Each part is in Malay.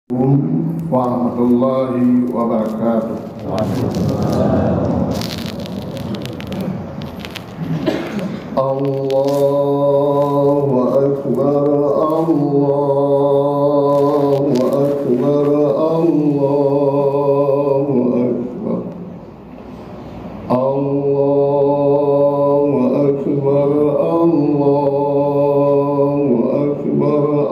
warahmatullahi wabarakatuh. Allahu akbar, Allahu akbar, Allahu akbar, Allahu akbar, Allahu akbar, Allahu akbar,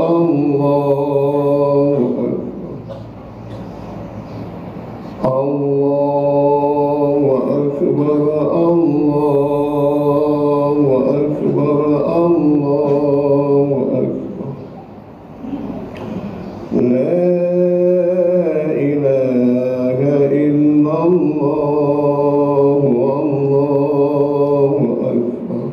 Allahu akbar, Allahu akbar, Allahu akbar. La ilaha illallah, Allahu akbar,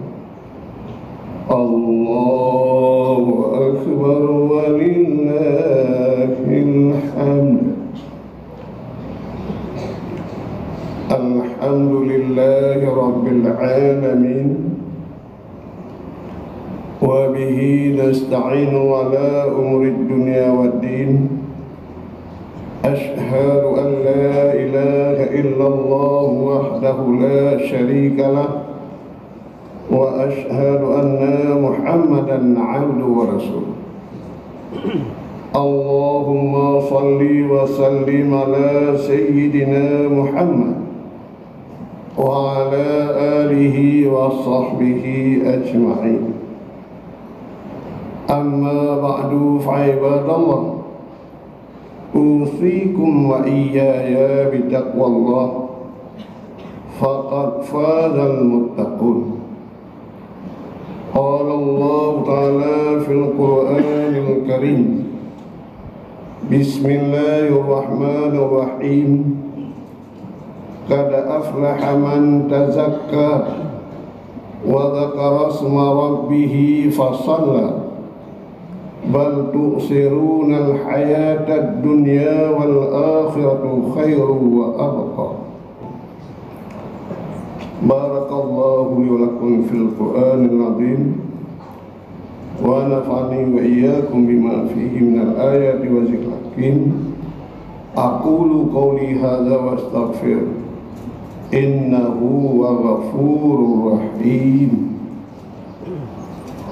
Allahu akbar, walillahil hamd. Alhamdulillahi rabbil alamin, wa bihi nasta'inu ala umuri dunya waddin. Ashhadu an la ilaha illallah wahdahu la sharika lah, wa ashhadu anna Muhammadan abduhu wa rasuluh. Allahumma salli wa sallim ala sayyidina Muhammad wa ala alihi wa sahbihi ajma'in. Amma ba'du fa'ibadallah, usikum wa iyaya bitaqwallah, faqad fazal muttaqun. Qala Allah ta'ala fil Qur'anil Karim, Bismillahirrahmanirrahim. Qad aflaha man tazakka wa dzakara asma rabbih fasalla, bal tu'siruna al-hayata ad-dunya wal akhiratu khairun wa abqa. Barakallahu li wa lakum fil Qur'anil azim, wa nafa'ani wa iyyakum bima fihi minal ayati wa zikril hakim. Aqulu qawli hadza wa astaghfir, innahu wa ghafurur rahim.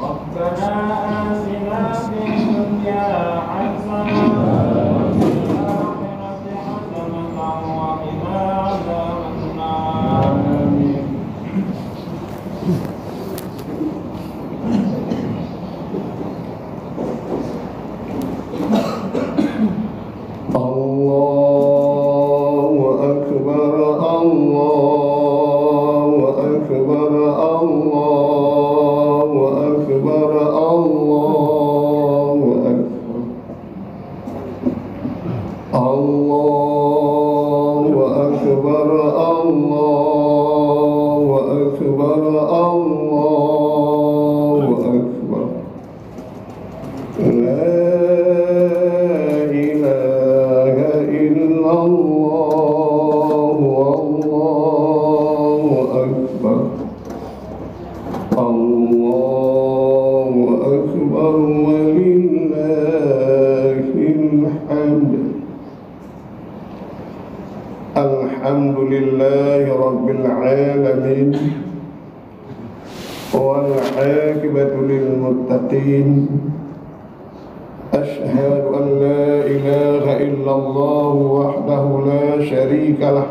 Rabbana atina fid dunya hasanah wa fil akhirati hasanah wa qina adzabannar. Allahu akbar, Allahu akbar, Allahu akbar, Allahu akbar, Allahu akbar, Allahu akbar, Allahu akbar. La Alhamdulillahi rabbil alamin, wal aqibatu lil muttaqin. Ashhadu an la ilaha illallah wahdahu la sharika lah,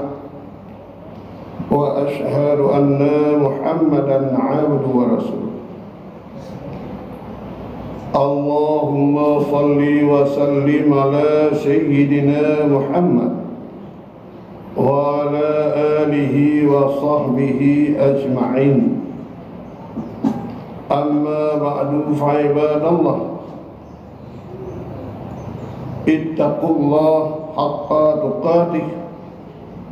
wa ashhadu anna Muhammadan abduhu wa rasuluh. Allahumma salli wa sallim ala sayyidina Muhammad wa ala alihi wa sahbihi ajma'in. Amma ba'du fa'ibadallah, ittaqullah haqqa tuqatih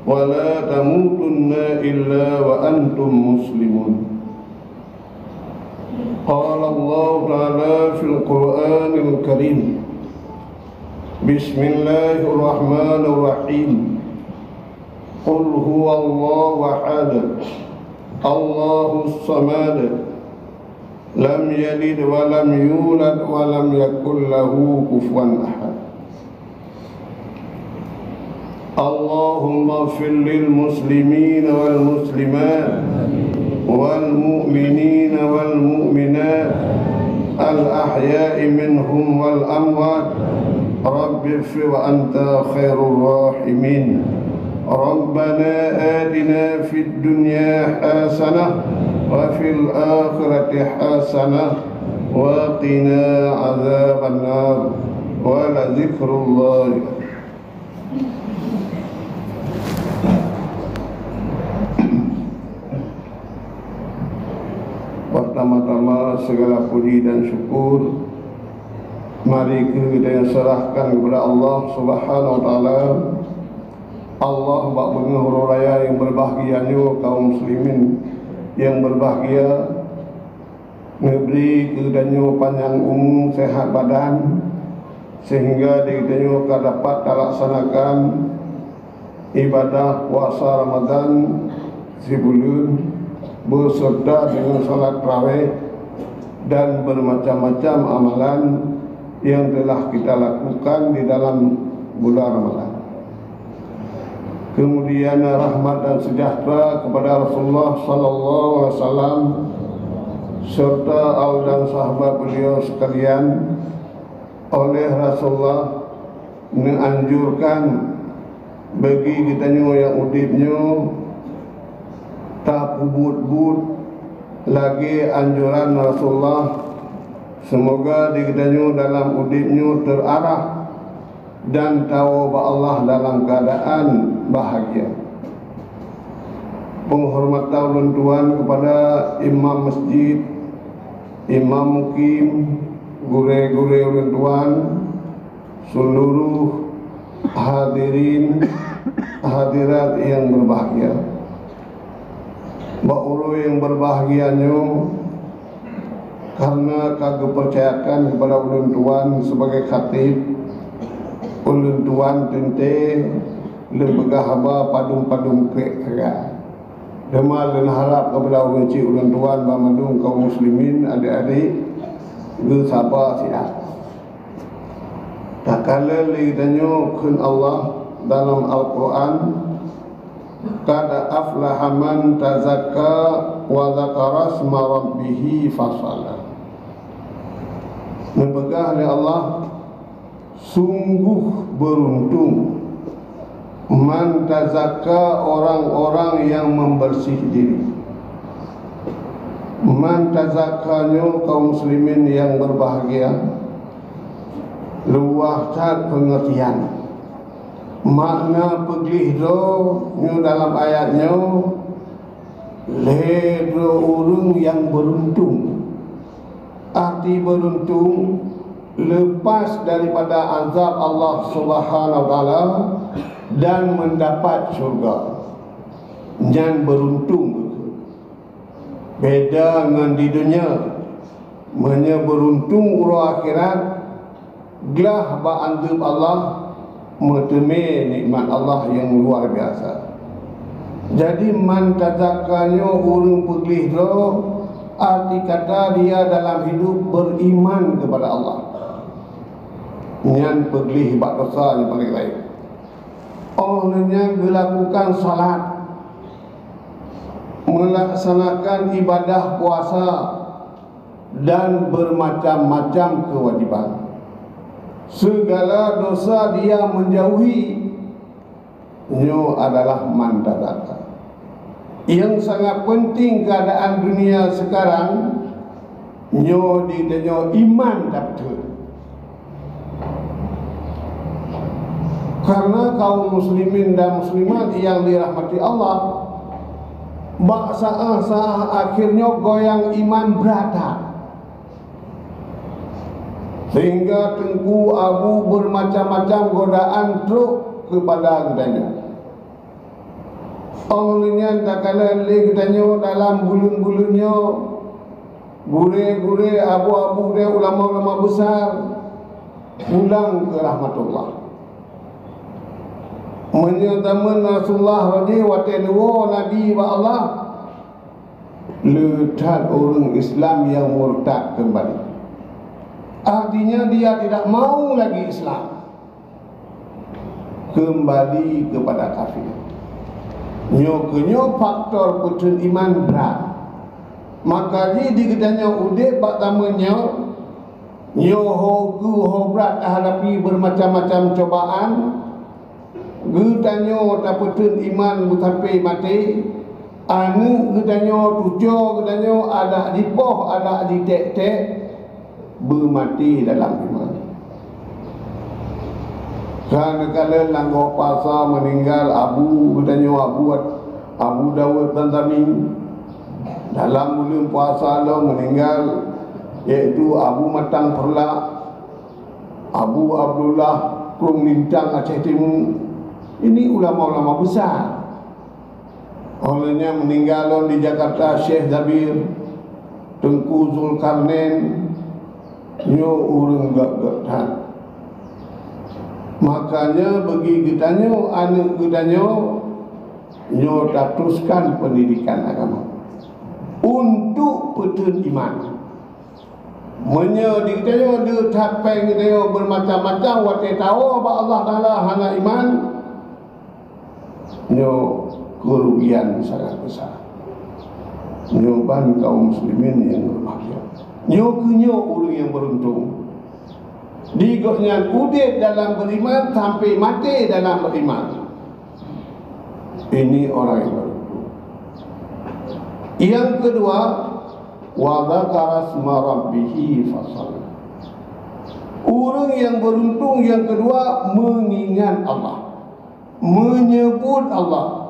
wa la tamutunna illa wa antum muslimun. Qala Allah ta'ala fil Qur'anil Karim, Bismillahirrahmanirrahim. Qul huwallahu ahad, Allahus samad, lam yalid wa lam yulad wa lam yakul lahu kufuwan ahad. اللهم اغفر للمسلمين والمسلمات والمؤمنين والمؤمنات الأحياء منهم والأموات رب اغفر وأنت خير الراحمين ربنا آتنا في الدنيا حسنة وفي الآخرة حسنة وقنا عذاب النار ولذكر الله. Pertama-tama segala puji dan syukur mari kita serahkan kepada Allah Subhanahu wa taala. Allah bak penghuru raya yang berbahagianya kaum muslimin yang berbahagia, memberi kepadanya panjang umur, sehat badan, sehingga dirinya dapat melaksanakan ibadah puasa Ramadan sebulan beserta dengan salat tarawih dan bermacam-macam amalan yang telah kita lakukan di dalam bulan Ramadan. Kemudian rahmat dan sejahtera kepada Rasulullah sallallahu alaihi wasallam serta al dan sahabat beliau sekalian. Oleh Rasulullah menganjurkan bagi kita yang udipnya tak pubut-but lagi anjuran Rasulullah. Semoga dikitanya dalam udipnya terarah dan tahu bahwa Allah dalam keadaan bahagia. Penghormatan Tuhan kepada imam masjid, imam mukim, gure-gure ulun Tuhan, seluruh hadirin hadirat yang berbahagia. Ba'uru yang berbahagianya karena kepercayaan kepada ulun Tuhan sebagai khatib, ulun Tuhan tente lembegah haba padung-padung kera. Demal dan harap kepada ulun cik ulun Tuhan bamadung kaum muslimin adik-adik bersabar siap. Tak kala ditanya kun Allah dalam Al-Quran, qad aflaha man tazakka wa dzakara asma rabbih fasala. Membegah oleh Allah, sungguh beruntung man tazakka, orang-orang yang membersih diri. Man tazakkanya kaum muslimin yang berbahagia. Luah cat pengertian makna peglih do dalam ayatnya ledo urung yang beruntung. Arti beruntung lepas daripada azab Allah Subhanahu wa taala dan mendapat syurga. Jangan beruntung beda dengan di dunia. Menya beruntung urang akhirat gelah ba anzab Allah meteme nikmat Allah yang luar biasa. Jadi man tazakkanya urang peglih do, arti kata dia dalam hidup beriman kepada Allah. Nyan peglih bak dosa yang paling lain. Orangnya melakukan salat, melaksanakan ibadah puasa dan bermacam-macam kewajiban. Segala dosa dia menjauhi. Nyo adalah man tazakka. Yang sangat penting keadaan dunia sekarang, nyo ditanya iman betul. Karena kaum muslimin dan muslimat yang dirahmati Allah, saat akhirnya goyang iman berata, sehingga tengku abu bermacam-macam godaan truk kepada gedanya. Olehnya tak kala gedanya dalam bulun-bulunnya, gure-gure abu-abu dia ulama-ulama besar pulang ke rahmatullah. Menyatakan Rasulullah radhi wa ta'ala Nabi wa Allah letak orang Islam yang murtad kembali. Artinya dia tidak mau lagi Islam. kembali kepada kafir. Nyo faktor putun iman berat. Maka di gedanya udik pertamanya nyo ho berat hadapi bermacam-macam cobaan. Gedanyo tak putun iman sampai mati. Anu gedanyo tujuh gedanyo ada di poh ada di tek-tek bermati dalam iman. Kerana kala langgar puasa meninggal Abu Dawud Tanzami dalam bulan puasa lo meninggal, iaitu Abu Matang Perlak, Abu Abdullah Krum Lintang Aceh Timur. Ini ulama-ulama besar. Olehnya meninggal di Jakarta Syekh Zabir, Tengku Zulkarnain, nyo urang gak-gak. Makanya bagi gedanyo anak gedanyo nyo teruskan pendidikan agama untuk putun iman. Menyo di gedanyo de tapeng gedanyo bermacam-macam wate tahu ba Allah Taala hana iman, nyo kerugian sangat besar. Nyo ban kaum muslimin yang berbahagia. Nyo orang yang beruntung. Digoknya udik dalam beriman sampai mati dalam beriman. Ini orang yang beruntung. Yang kedua, wa dzakara asma rabbih fasalla. Orang yang beruntung yang kedua mengingat Allah, menyebut Allah.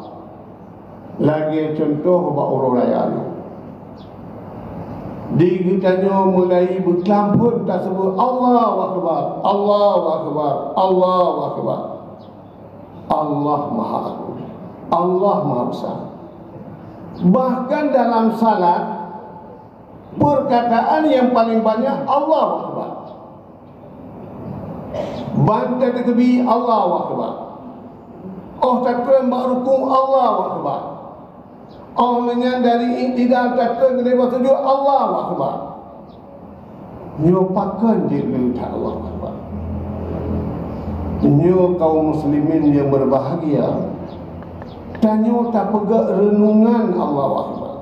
Lagi contoh ba orang raya ni. Digitanya mulai berkelampun tak sebut Allahu Akbar, Allahu Akbar, Allahu Akbar. Allah Maha Agung, Allah Maha Besar. Bahkan dalam salat perkataan yang paling banyak Allahu Akbar. Bantai terkebi Allahu Akbar. Oh takkan rukun Allahu Akbar. Allahnya dari tidak takkan lewat sujud Allahu Akbar. Nyopakan je letak Allahu Akbar. Nyo kaum muslimin yang berbahagia, tanyo tak pegak renungan Allahu Akbar.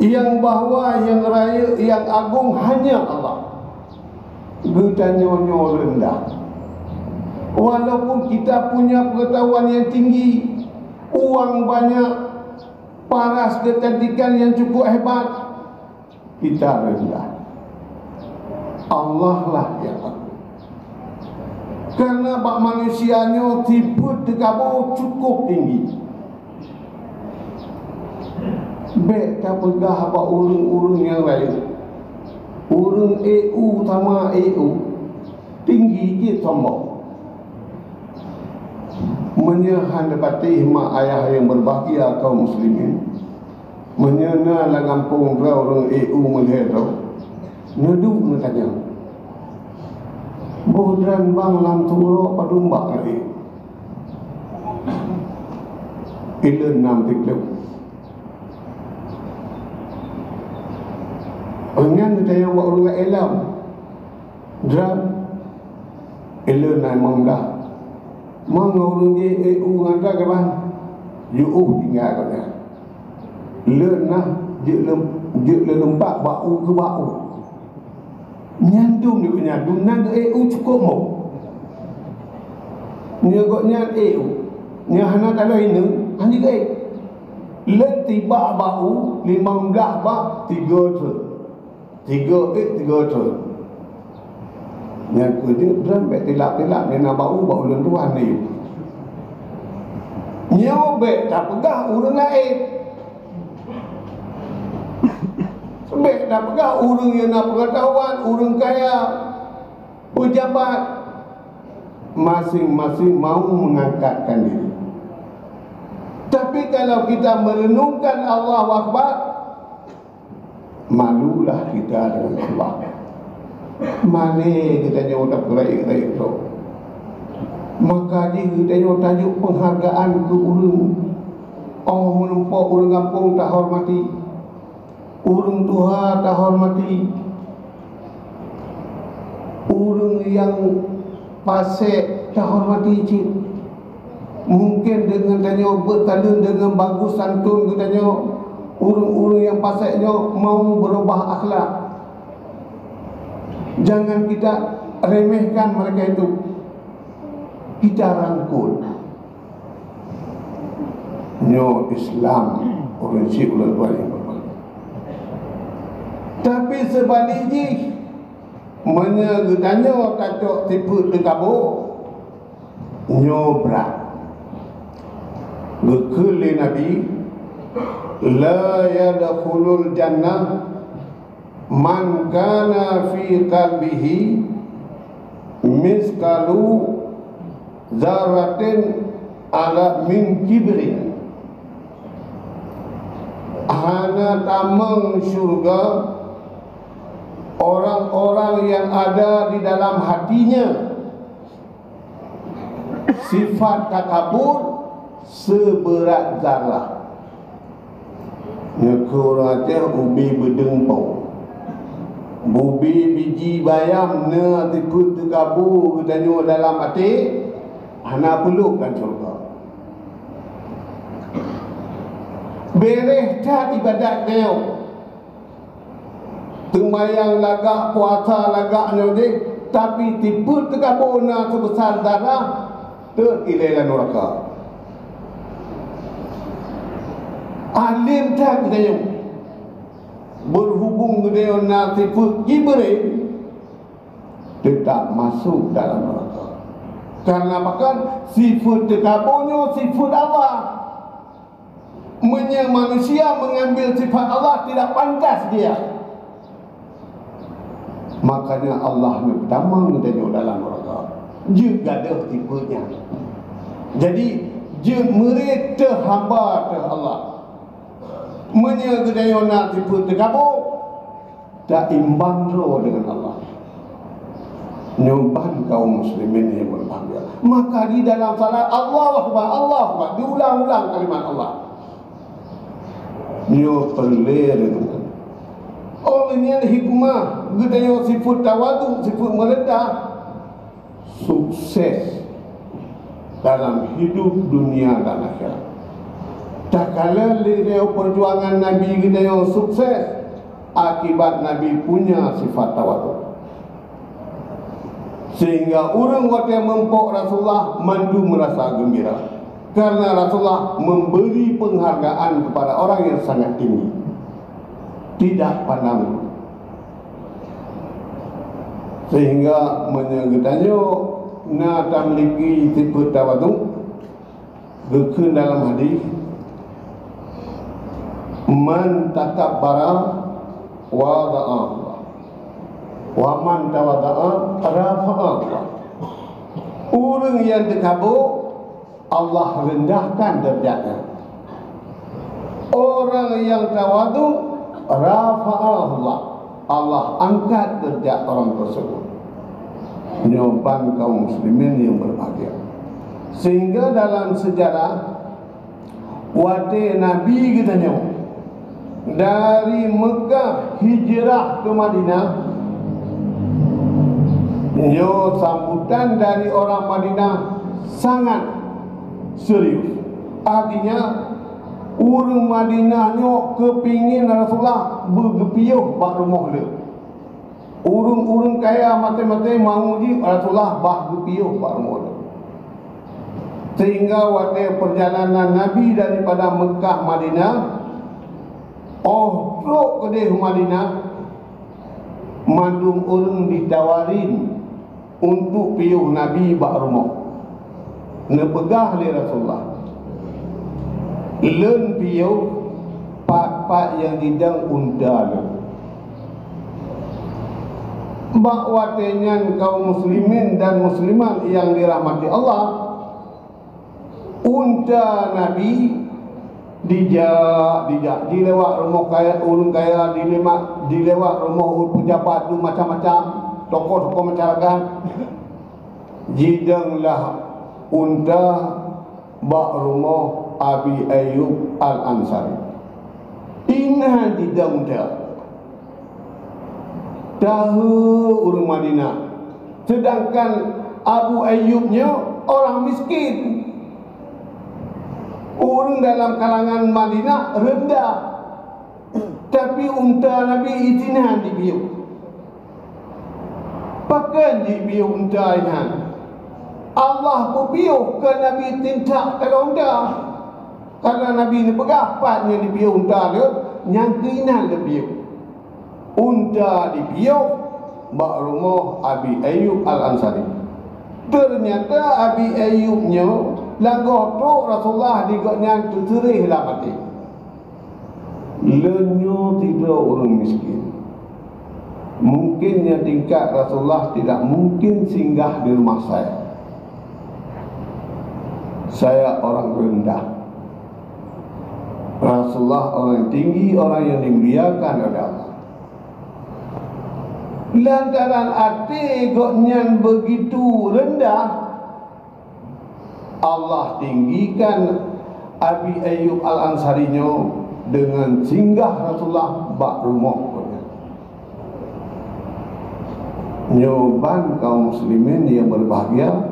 Yang bahawa yang raya yang agung hanya Allah. Getanyo nyo rendah. Walaupun kita punya pengetahuan yang tinggi, uang banyak, paras kecantikan yang cukup hebat, kita rendah. Allah lah yang agung. Karena bak manusianya tipe dekabur cukup tinggi. Baik tak pegah bak urung-urung yang lain. Urung EU sama EU tinggi je sombong. Menyahan dapati mak ayah yang berbahagia kaum muslimin. Menyana lah kampung orang EU melihat tau. Nyeduk tanya. Bodran bang lam turok padumbak lagi. Ilan nam tiklep. Engan tanya buat orang elam. Dram. Ilan nam mangdah. Mang orang je EU ngada ke bang? Yuh tinggal katnya. Leun nah je lempak bau ke bau. Nyandung dia nyandung nang EU cukup mau. Nya goknya EU. Nya hana kalau ini hanya ke. Le tiba bau 15 bak 3 tu. 3 tu. Yang kedua drum bet tilap-tilap dia nak bau lun tuan ni. Nyobek tak pegah urang lain. Sebab tak pegah urang yang nak pengetahuan, urang kaya, pejabat, masing-masing mau mengangkatkan diri. Tapi kalau kita merenungkan Allahu Akbar, malulah kita dengan Allah. Mana kita nyawa tak berai-berai tu. Maka dia kita nyawa tajuk penghargaan ke urang. Oh menempat urang kampung tak hormati, urang tuha tak hormati, urang yang pasek tak hormati cik. Mungkin dengan tanya bertalun dengan bagus santun katanya, urung-urung yang pasiknya mau berubah akhlak. Jangan kita remehkan mereka itu. Kita rangkul. Nyo Islam orang si ulat balik. Tapi sebaliknya menyegetanya kacok tipu tegabur nyobrak berkeli Nabi la yadkhulul jannah man kana fi qalbihi miskalu zaratin ala min kibrin. Hana tamang syurga orang-orang yang ada di dalam hatinya sifat takabur seberat zarah. Nyekurate ubi bedengpau, bubi biji bayam ne tikut takabur katanya dalam hati, hana pelukkan syurga. Bereh tak ibadat dia, tembayang lagak, puasa lagaknya dia, tapi tipu takabur na sebesar zarah terkilailah neraka. Alim tak dia berhubung dengan nasib kibrin tetap masuk dalam neraka. Karena bahkan sifat tekaburnya sifat Allah. Manusia mengambil sifat Allah tidak pantas dia. Makanya Allah bertamang dia dalam neraka. Juga ada tipenya. Jadi je mereka hamba ke Allah menyegedayona tipu tegabur tak imbang dengan Allah. Nyumbang kaum muslimin yang berbahagia. Maka di dalam salat Allahu Akbar, Allahu Akbar, diulang-ulang kalimat Allah. Nyo pelir itu. Oh ini hikmah gedaya sifat tawadu, sifat merendah, sukses dalam hidup dunia dan akhirat. Tak kala lihat perjuangan Nabi kita yang sukses akibat Nabi punya sifat tawadu. Sehingga orang yang mempok Rasulullah mandu merasa gembira karena Rasulullah memberi penghargaan kepada orang yang sangat tinggi, tidak pandang. Sehingga menyegetanya na tamliki tipe tawadu berkun dalam hadis man takabbara wada'a wa man tawada'a rafa'a. Orang yang takabur Allah rendahkan derajatnya. Orang yang tawadu rafa'a Allah angkat derajat orang tersebut. Nyobang kaum muslimin yang berbahagia. Sehingga dalam sejarah waktu Nabi katanya dari Mekah hijrah ke Madinah, yo sambutan dari orang Madinah sangat serius. Artinya orang Madinah nyo kepingin Rasulullah bergepiuh bak rumah dia. Urung-urung kaya mati-mati mau ji Rasulullah bah gepiuh bak rumah dia. Sehingga waktu perjalanan Nabi daripada Mekah Madinah, truk ke Madinah, mandung orang ditawarin untuk piuh Nabi bak rumah. Nepegah li Rasulullah. Len piuh pak-pak yang didang undal. Bak watenyan kaum muslimin dan muslimat yang dirahmati Allah, unta Nabi dijak dilewat rumah kaya ulun kaya, dilewat rumah pejabat tu macam-macam tokoh-tokoh masyarakat. Jidanglah unta bak rumah Abi Ayyub Al-Ansari. Inah jidang unta tahu orang Madinah, sedangkan Abu Ayyubnya orang miskin. Orang dalam kalangan Madinah rendah, tapi unta Nabi itinan di biuk. Pakai di biuk unta ini. Allah pun biuk ke Nabi tintak kalau unta. Karena Nabi ni pegapatnya di biuk unta dia, nyangkinan di biuk. Unta di biuk bak rumah Abi Ayyub Al-Ansari. Ternyata Abi Ayyubnya langgar tu Rasulullah digoknya terserih lah mati. Lenyo tidak orang miskin. Mungkinnya tingkat Rasulullah tidak mungkin singgah di rumah saya. Saya orang rendah. Rasulullah orang yang tinggi, orang yang dimuliakan oleh Allah. Lantaran hati goknya begitu rendah, Allah tinggikan Abi Ayyub Al-Ansarinya dengan singgah Rasulullah bak rumah. Nyoban kaum muslimin yang berbahagia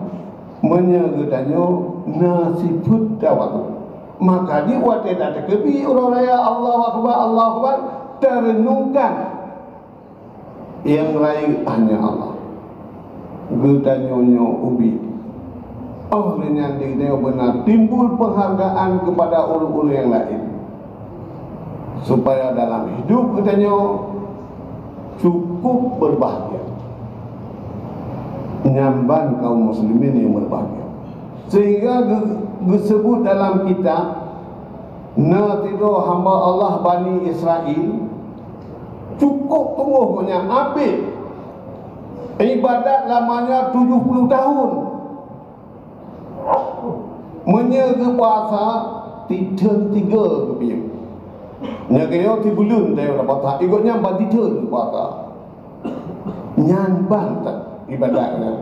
menyegedanya nasibut dawatu. Maka di waktu datang kebi orang raya Allahu Akbar terenungkan yang lain hanya Allah. Gedanya ubi. Oh, dengan dia benar timbul penghargaan kepada orang-orang yang lain. Supaya dalam hidup gedanya cukup berbahagia. Nyamban kaum muslimin yang berbahagia. Sehingga disebut dalam kitab, na tidur hamba Allah Bani Israel cukup tungguhnya habis ibadat lamanya 70 tahun menjaga puasa tidak 3 kebiak nyakanya 3 bulan dia dapat ikutnya 4 tahun puasa nyamban tak ibadatnya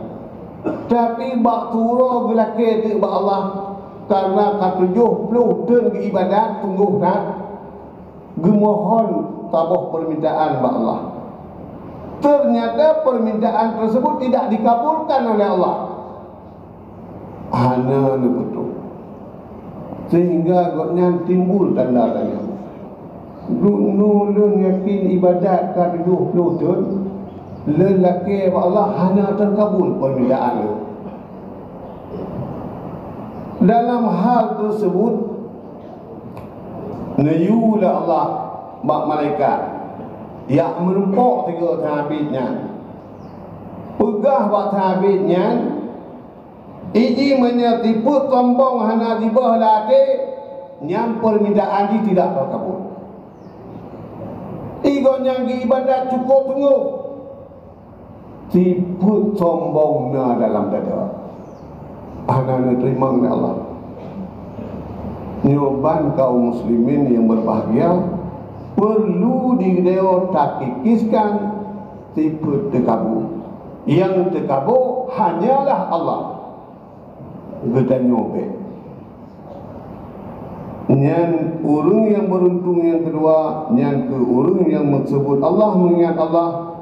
tapi bak turun gelake di Allah karena 70 tahun ibadat tunggu tak gemohon tabah permintaan kepada Allah. Ternyata permintaan tersebut tidak dikabulkan oleh Allah. Hana betul. Sehingga goknya timbul tanda-tanda. Nulun yakin ibadat ka 20 tahun lelaki Allah hana terkabul permintaan dia. Dalam hal tersebut nayula Allah bak malaikat yang menumpuk 3 tahabitnya pegah bak tahabitnya iji menyertipu tombong hana dibah lade nyam permintaan di tidak terkabul igon yang ibadat cukup tunggu tipu tombongnya dalam dada hana terima oleh Allah. Nyoban kaum muslimin yang berbahagia perlu dideo tak kikiskan tipe terkabul. Yang terkabul hanyalah Allah. Kita nyobe. Yang orang yang beruntung yang kedua, yang ke orang yang menyebut Allah, mengingat Allah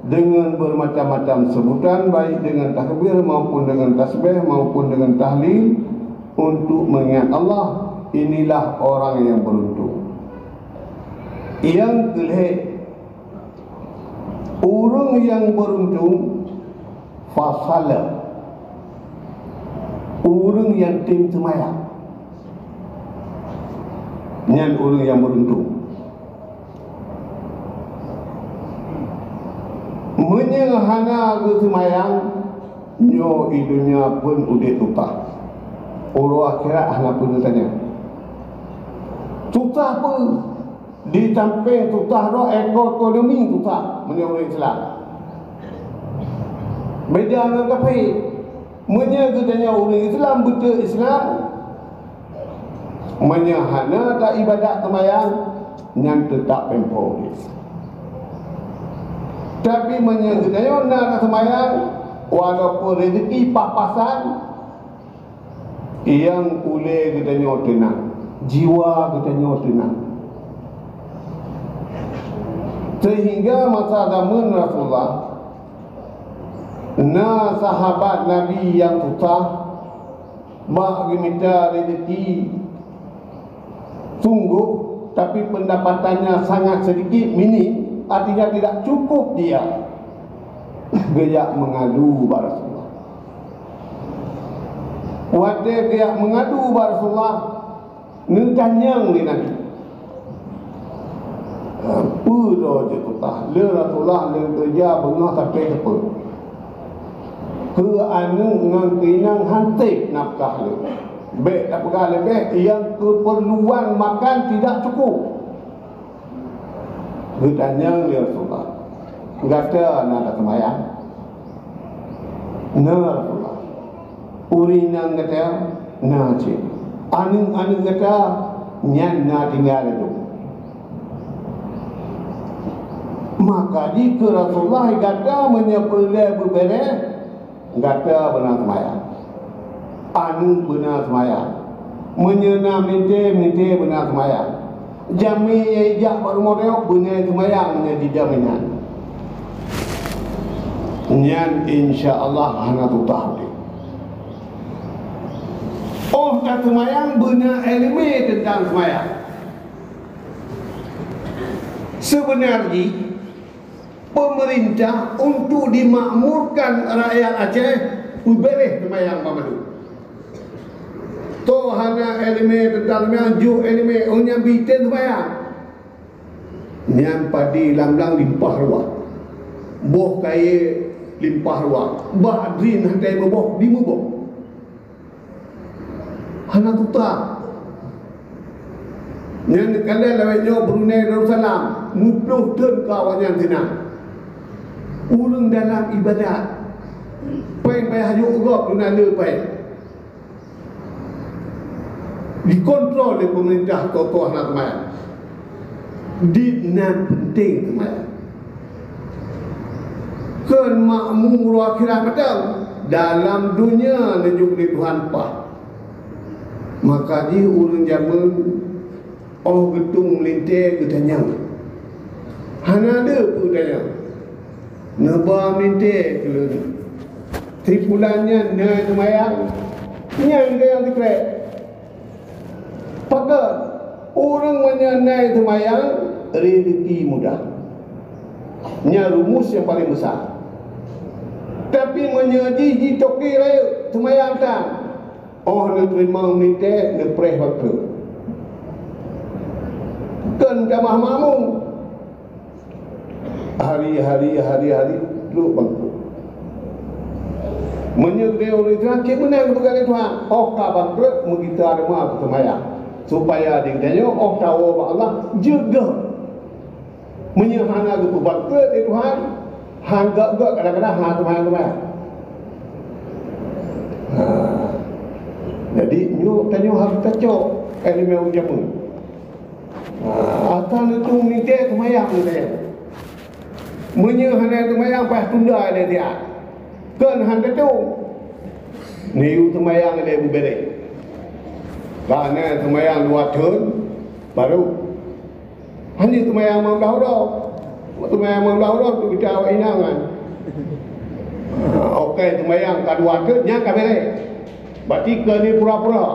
dengan bermacam-macam sebutan, baik dengan takbir maupun dengan tasbih maupun dengan tahlil untuk mengingat Allah. Inilah orang yang beruntung. Yang kelih, orang yang beruntung fasala, orang yang tim semayang. Nyan orang yang beruntung menyehana ke semayang nyo idunya pun udah tutah orang akhirat hana pun tanya tutah pun di samping tutah ro ekonomi tutah menurut Islam beda dengan kafir menyegedanya orang Islam betul Islam menyahana tak ibadat semayang yang tetap pempo tapi menyegedanya nak semayang walaupun rezeki papasan yang boleh katanya tenang jiwa katanya tenang sehingga masa zaman Rasulullah na sahabat Nabi yang susah mak minta rezeki sungguh, tapi pendapatannya sangat sedikit, minim, artinya tidak cukup dia. Dia mengadu kepada Rasulullah. Waktu dia mengadu kepada Rasulullah, nentanyang di Nabi. Apa dah je tutah? Le Rasulullah le kerja bengah tapi apa? Ke anu ngan kinang hantik nafkah le. Baik tak pegang lebih, yang keperluan makan tidak cukup. Bertanya dia Rasulullah, kata nak sembahyang. Nah Rasulullah, urinang kata nak cik. Anu kata nyan nak tinggal itu. Maka jika Rasulullah kata menyepelai berbelai, kata benar sembahyang. Anu benar sembahyang, menyenam minta benar sembahyang, jami ijak baru model benar sembahyang menjadi jaminan. Nyan insya-Allah hana tu tahu. Oh kata sembahyang benar ilmu tentang sembahyang. Sebenarnya pemerintah untuk dimakmurkan rakyat Aceh boleh sembahyang pamadu. To hana elime tentang ju elime onya biten sembahyang. Nyan padi lamlang limpah ruah. Boh kaya limpah ruah. Badrin hantai boh di boh. Hana tuta. Nyan kala lawetnya Brunei Darussalam, mupluh ten kawannya tina. Urang dalam ibadat. Pai hajuk gop duna le pai. Dikontrol oleh pemerintah tokoh nak sembahyang. Dina penting sembahyang. Kan makmur akhirat betul dalam dunia menunjuk di Tuhan Pah. Maka di urang zaman oh getung melintir getanyang. Hana ada pun tanya. Neba melintir ke tripulannya na sembahyang. Nyang dia yang dikrek. Pakat orang menyanai sembahyang rezeki mudah. Nya rumus yang paling besar. Tapi menyaji toki raya sembahyang tak. Oh nak terima minta nak preh waktu. Kan jamah makmum. Hari-hari duduk bangku. Menyegera oleh Tuhan, kita menang kepada Tuhan. Oh kabangkrut kita ada maaf sembahyang. Supaya dia tanya, oh tahu Allah juga menyehana itu bangkrut di Tuhan. Hanggak-gak kadang-kadang sembahyang. Jadi nyu tanya harus kacau elemen jamu. Atas itu minta sembahyang dia. Menyehana sembahyang pas tunda dia. Kan handa tu niu sembahyang dia berbeda. Kerana sembahyang 2 tahun baru hanya sembahyang membelah. Sembahyang membelah tu kita awak inangan. Okey sembahyang kedua tahun nya kabere. Berarti ke ni pura-pura.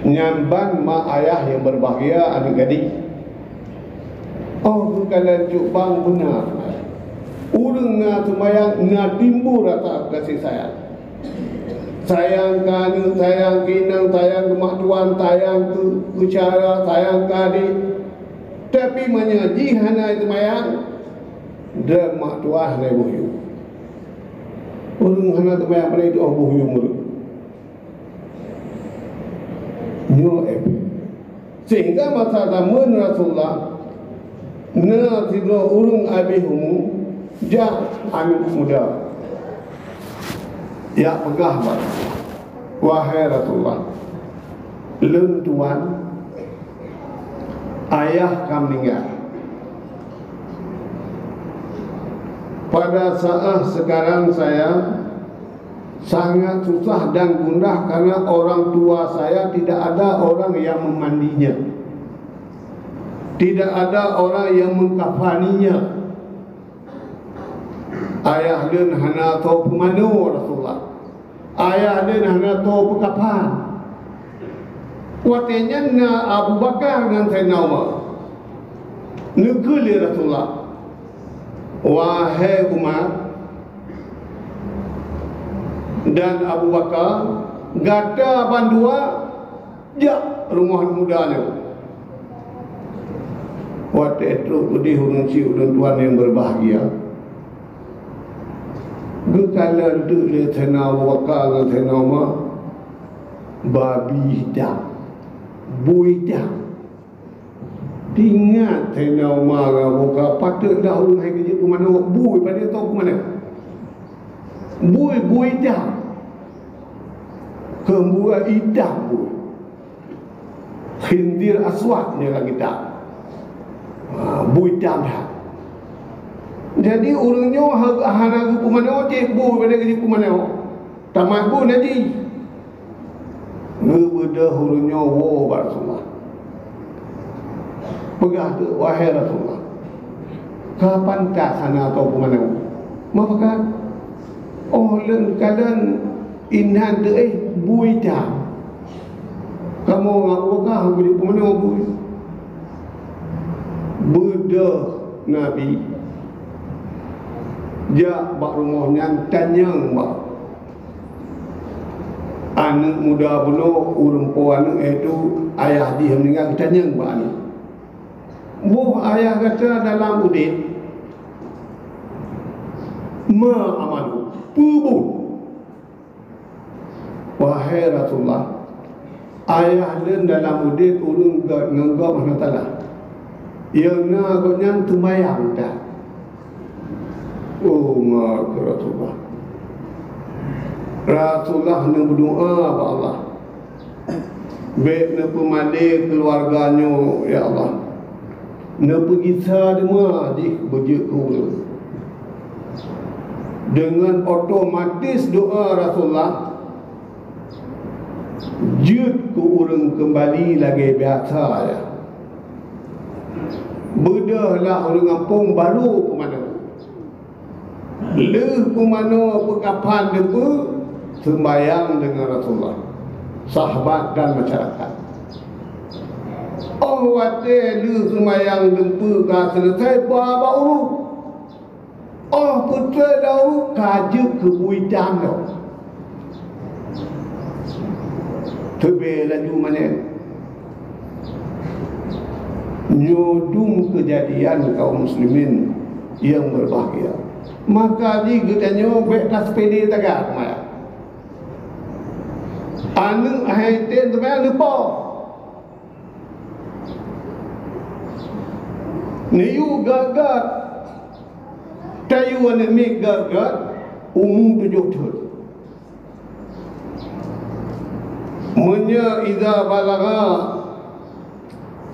Nyamban mak ayah yang berbahagia anak gadis. Oh bukan jubang benar. Urang na sembahyang na timbul rasa kasih sayang. Sayang kan, sayang kinang, sayang ke mak tuan, sayang ke bicara, sayang ke adik. Tapi menyaji hana sembahyang dan mak tuan hana buhyu. Urang hana sembahyang pada itu buhyu mulut. Nyo sehingga masa zaman Rasulullah na tidro urang abihumu ja amin muda ya pegah wahai Rasulullah leun tuan ayah kam meninggal pada saat sekarang saya sangat susah dan gundah karena orang tua saya tidak ada orang yang memandinya, tidak ada orang yang mengkafaninya. Ayah dia hana tahu pemanu Rasulullah. Ayah dia hana tahu pekafan. Watenya na Abu Bakar dengan Sayyidina Umar negeri Rasulullah, wahai Umar dan Abu Bakar, gata bandua jak rumah mudanya. Waktu itu di hurung ciu dan tuan yang berbahagia. Gekala duduk Sayyidina Abu Bakar dengan Sayyidina Umar, babi dah, bui dah. Ingat Sayyidina Umar dengan Abu Bakar, patut dah orang yang kerja ke mana, bui pada tahu ke mana. Bui dah. Kembuah idah bui. Khindir aswad ni lagi tak. Bui dah dah. Jadi orangnya hana ke mana, cik bui pada kerja ke mana. Tamat pun nanti. Ngebedah orangnya wow Rasulullah. Pegah tu, wahai Rasulullah, kapan tak sana atau ke mana? Maka oh len kalian inhan tu bui dah. Kamu ngapakah pergi ke mana bui? Bedah Nabi. Jak bak rumahnya tanyang bak. Anak muda pula urang puan itu ayah dia meninggal tanyang bak ni. Bu ayah kata dalam udit ma amalu pubun. Wahai Rasulullah, ayah len dalam udit urang nganggap mana talah. Yang na gonyan tumayang dah. Oh maka Rasulullah. Rasulullah nak berdoa kepada Allah. Baik nak pemandir keluarganya, ya Allah. Nak pergi sadema di berjekul. Dengan otomatis doa Rasulullah, jut ke orang kembali lagi biasa ya. Bedahlah orang kampung baru ke mana. Leh ke mana pekapan dia sembayang dengan Rasulullah, sahabat dan masyarakat. Oh wate lu sembayang dempu ka selesai baba urut. Oh putra dah kajuk ke buidan dah. Tebe laju mana? Nyodung kejadian kaum muslimin yang berbahagia. Maka di katanya baik tas pede tagak maya. Anu ahiten tu maya lupa. Niu gagat tayu ane mi gagat umum tujuh tu. Munya idza balagha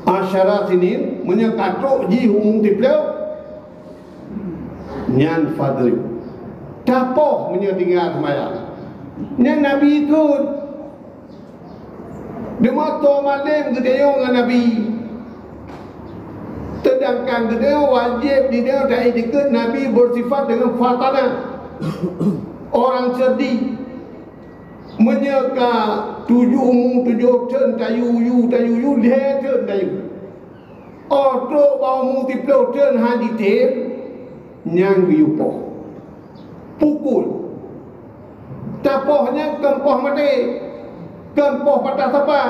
asyara sinin, munya katok ji umum tiplau nyan fadri. Tapoh munya tinggal semayang. Nyan Nabi ikut. Dia mata malam gedeyong dengan Nabi. Sedangkan dia wajib di dia tak ikut Nabi bersifat dengan fatana. Orang cerdik menyeka tujuh ten tayu dia ten tayu. Otro bau multiplo ten hadi ten nyang yupo. Pukul. Tapohnya kempoh mati. Kempoh patah sapa.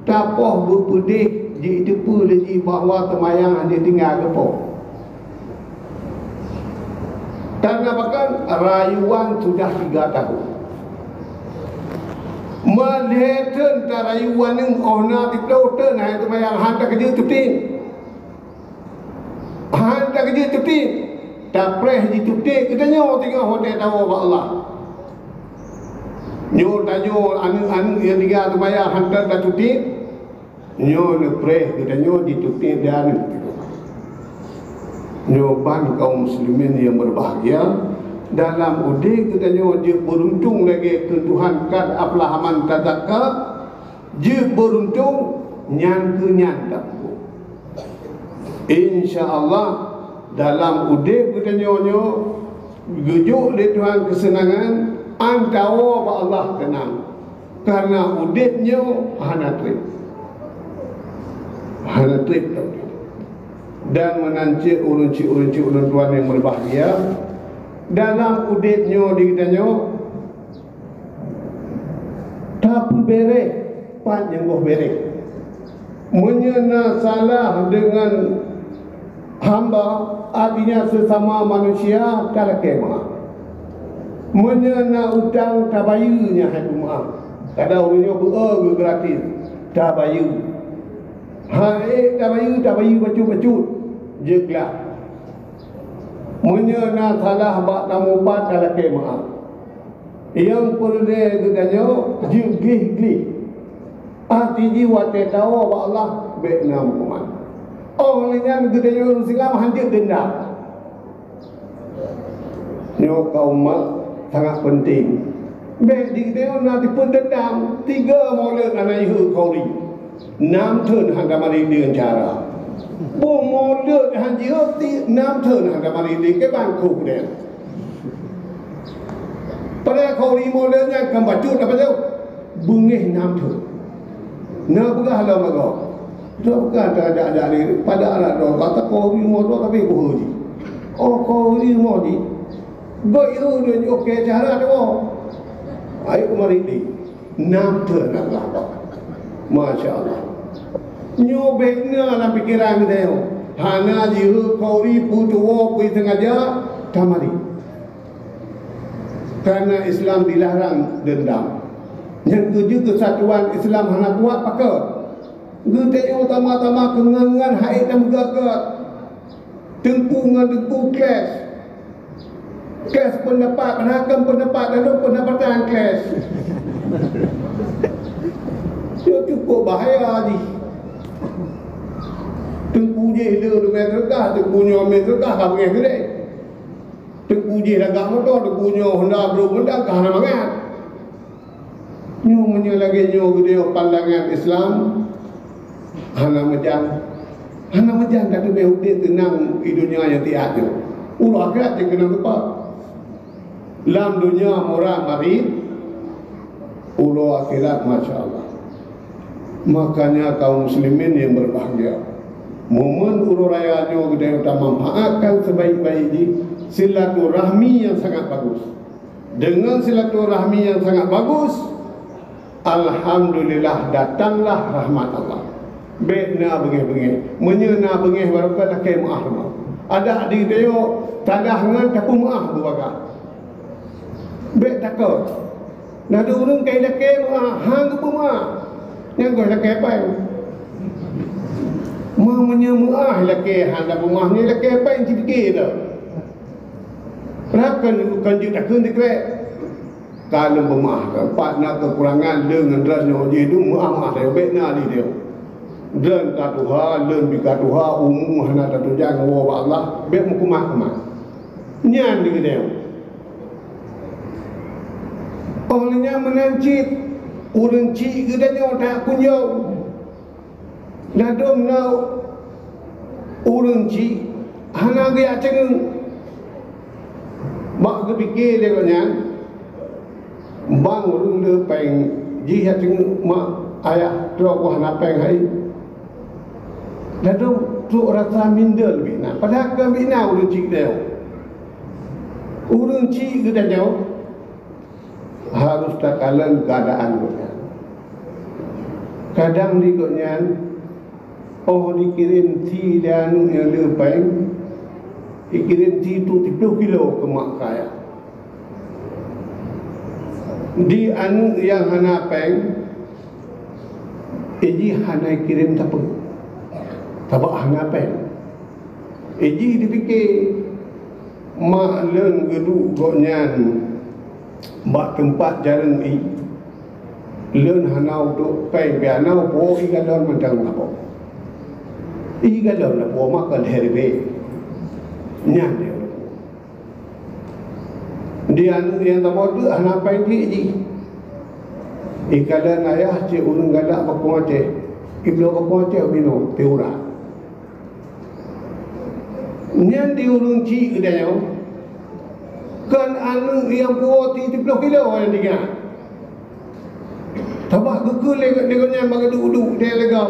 Tapoh berpedih di depu lagi bahawa temayang dia tinggal kepoh. Karena bahkan rayuan sudah 3 tahun. Melihatan rayuan yang ona di pelautan hai temayang hantar kerja tutin. Hantar kerja tutin. Tak preh di tutin katanya tengah hotel tahu Allah. Nyo tanyo anu yang tinggal temayang hantar dah tutin. Nyo ne preh katanya di tutin dan nyoban kaum muslimin yang berbahagia dalam udik katanya dia beruntung lagi ke Tuhan kad aflahaman tazakka dia beruntung nyan ke nyan tak insyaallah dalam udik katanya gejuk le Tuhan kesenangan antawa ba Allah tenang karena udipnya hana trip dan menancik urunci ulun tuan yang berbahagia dalam udipnya dikitanya tapi berek pan yang boh berek menyena salah dengan hamba artinya sesama manusia kala kemah menyena utang tabayunya hadu maaf kada ulunnya beul gratis tabayu tabayu bacut jeglah menyena salah bak tamupat kala kemah yang perlu gedanya jegih arti jiwa tahu ba Allah Vietnam kuman orang dengan gedanya orang Islam hancur dendam nyo kaum sangat penting baik di dia nanti pun dendam 3 maulid anak ihu kauri 6 tahun hangga mari dengan cara bu maulid hancur 6 tahun hangga mari di ke bangku dia pada kauri maulidnya kambacut apa tu bungih 6 tahun nak bukan halau mago tu bukan ada ni pada anak dok kata kauri maulid tapi buji kauri maulid Goyu dia okey cara tu. Ayo kemari ni. 6 tahun nak lapak. Masya-Allah. Nyobeknya dalam pikiran dia. Hana jiru kauri putuwo pui sengaja kamari. Karena Islam dilarang dendam. Yang tujuh kesatuan Islam hana buat pakar. Gede utama-tama kengangan haid dan gagal. Tengku kelas. Kelas pendapat, menakam pendapat, lalu pendapatan kelas. Dia cukup bahaya ni. Tengku je le dengan tergah, tengku nyo ambil tergah kah pengen gede. Tengku je lagak motor, tengku nyo Honda Bro mendak kah nak mangat. Nyo menyo lagi nyo gede pandangan Islam. Hana mejan dak tu behudit tenang di dunia yang tiap tu. Ulah akhirat je kena tepat. Dalam dunia murah marid ulo akhirat masya-Allah. Makanya kaum muslimin yang berbahagia momen ulo raya nyo gede utama manfaatkan sebaik-baiknya silaturahmi yang sangat bagus. Dengan silaturahmi yang sangat bagus, alhamdulillah datanglah rahmat Allah. Bekna bengih-bengih menyena bengih barokah tak maaf. Ada di dia tadangan tapi maaf buaga. Bek takut. Nak ada orang kaya laki hang ke rumah. Yang kaya laki apa? Mamanya muah laki hang ke rumah ni laki apa yang fikir dah. Kenapa kan dia tak kena dekat? Kalau bermah, partner kekurangan dengan drasnya dia itu muah dia bekna di dia. Dan katuha, dan bikatuha umum hana tatu jangan wa Allah bek mukumah. Nyan di dia. Olehnya menancit urunci gedanya tak kunjau nadom na urunci hana ge aceng mak ke fikir dia kanya bang urung le peng ji aceng mak ayah tro ko hana peng hai nadom tu rasa minder bina padahal ke bina urunci dia urunci gedanya harus takalan keadaan gonya. Kadang di gonya dikirim ti dan yang lepeng dikirim ti tu 30 kilo ke mak kaya. Di anu yang hana peng eji hana kirim tak hana peng. Eji dipikir mak len gedu gonya mak tempat jarang leun hanau tu pai bianau po igalon mentang apa igalon po makan herbe nyan dia yang tak bodoh hana pai ji ikalan ayah ci urang galak pakuace iblo pakuace bino teura nyan di urang ci gedanya kan anu yang buat 30 kilo yang dia Tabak ke leganya bagi duduk dia lega.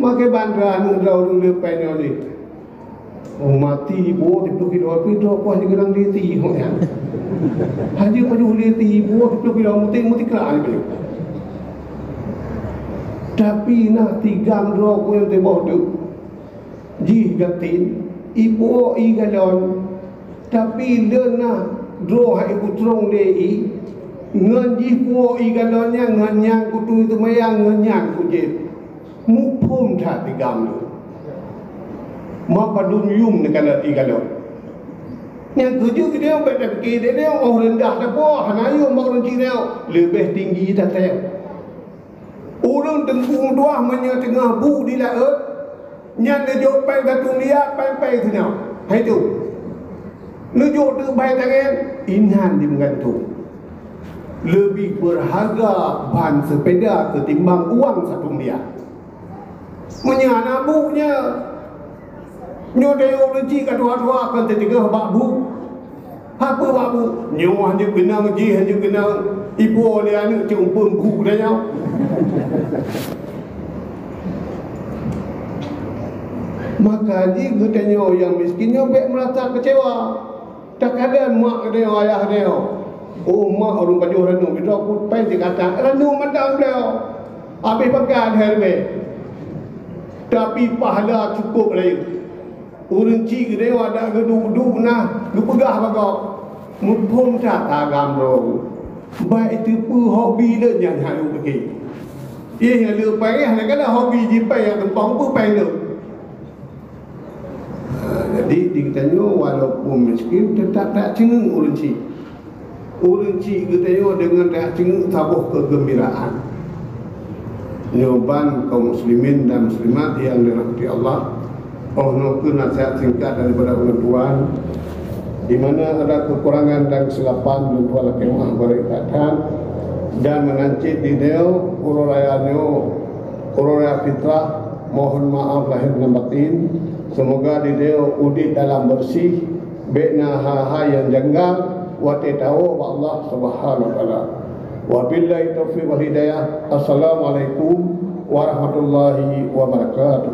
Makai bandar anu dulu lepai ni. Oh mati ibu di peluk hidup aku hanya gelang leti kok ya. Hanya maju leti ibu di peluk hidup muti kelak ni. Tapi nak tigam dua aku yang tebak tu. Jih gatin ibu galon. Tapi dia nak dua ibu terong lei. Ngan jih pu galonnya ngan yang kutu itu mayang ngan yang kuje. Mupum tak tigam tu. Ma padum yum ni kalau galon. Yang tujuh dia berada fikir dia orang rendah dah apa hanayu mak orang Cina lebih tinggi dah tahu. Orang tengkung dua menya tengah bu di laut. Yang dia jauh pai satu dia pai tu nak. Hai tu. Nujuk tu bai tangan inhan di menggantung. Lebih berharga ban sepeda ketimbang uang satu miliar. Menya nabunya nyodai orang Cina tua-tua kan tertinggal babu. Apa babu? Nyawa hanya kena menji hanya kena ibu oleh anak cumpun bu dah. Maka jika tanya yang miskinnya baik merasa kecewa. Tak ada mak dia ayah dia. Oh mak orang baju renung kita aku pai dikata renung mandang beliau. Habis pegang herbe. Tapi pahala cukup lagi. Orang cik dia ada gedung-gedung nah, lu pegah bagak. Mupum tak agam ro. Baik itu pun hobi dia yang halu pergi. Ia yang lu pai hanya kala hobi jipai yang tempang pun pai lu. Jadi ditanya walaupun miskin tetap tak cengeng orang cik. Orang cik ditanya dengan tak cengeng tabuh kegembiraan. Nyoban kaum muslimin dan muslimat yang dirahmati Allah. Oh nuku nasihat singkat daripada orang tuan. Di mana ada kekurangan dan kesilapan dan tuan kemah berikatan dan menancit di neo ururaya fitrah. Mohon maaf lahir dan batin. Semoga di Deo udit dalam bersih, bekna ha yang janggal, wate tahu Allah Subhanahu wa taala. Wabillahi taufiq wal hidayah. Assalamualaikum warahmatullahi wabarakatuh.